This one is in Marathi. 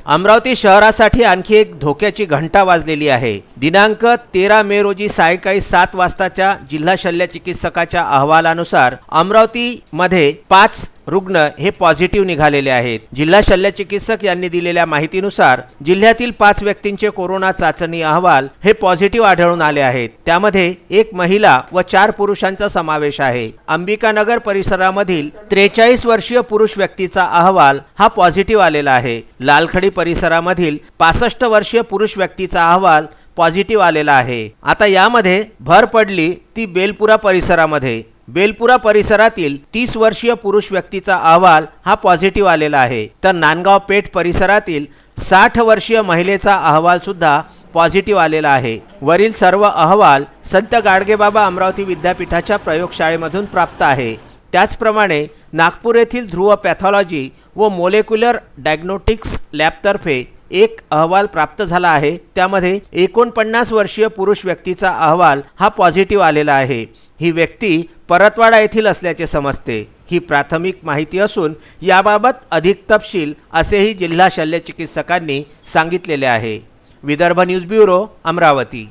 अमरावती शहरासाठी आणखी एक धोक्याची घंटा वाजलेली आहे। दिनांक 13 मे रोजी सायंकाळी 7 वाजताच्या जिल्हा शल्य चिकित्सकाच्या अहवालानुसार अमरावतीमध्ये 5 रुग्ण हे पॉझिटिव्ह निघालेले आहेत। जिल्हा शल्य चिकित्सक यांनी दिलेल्या माहितीनुसार जिल्ह्यातील 5 व्यक्तींचे कोरोना चाचणी अहवाल हे पॉझिटिव्ह आढळून आले आहेत। त्यामध्ये 1 महिला व 4 पुरुषांचा समावेश आहे। अंबिकानगर परिसरामधील 43 वर्षीय पुरुष व्यक्तीचा अहवाल हा पॉझिटिव्ह आलेला आहे। लालखडी परिसरामधील 65 वर्षीय पुरुष व्यक्तीचा अहवाल पॉझिटिव्ह आलेला आहे। आता यामध्ये भर पडली ती बेलपुरा परिसरामध्ये। बेलपुरा परिसरातील 30 वर्षीय पुरुष व्यक्तीचा अहवाल हा पॉझिटिव्ह आलेला आहे। तर नांदगाव पेठ परिसरातील 60 वर्षीय महिलेचा अहवाल सुद्धा पॉझिटिव्ह आलेला आहे। वरील सर्व अहवाल संत गाडगेबाबा अमरावती विद्यापीठाच्या प्रयोगशाळेमधून प्राप्त आहे। त्याचप्रमाणे नागपूर येथील ध्रुव पॅथॉलॉजी व मोलेक्युलर डायग्नोस्टिक्स लॅबतर्फे एक अहवाल प्राप्त झाला आहे। त्यामध्ये 49 वर्षीय पुरुष व्यक्तीचा अहवाल हा पॉझिटिव्ह आलेला आहे। ही व्यक्ती परतवाडा येथील असल्याचे समजते। ही प्राथमिक माहिती असून याबाबत अधिक तपशील असेही जिल्हा शल्य चिकित्सकांनी सांगितलेले आहे। Vidarbha news bureau, Amravati.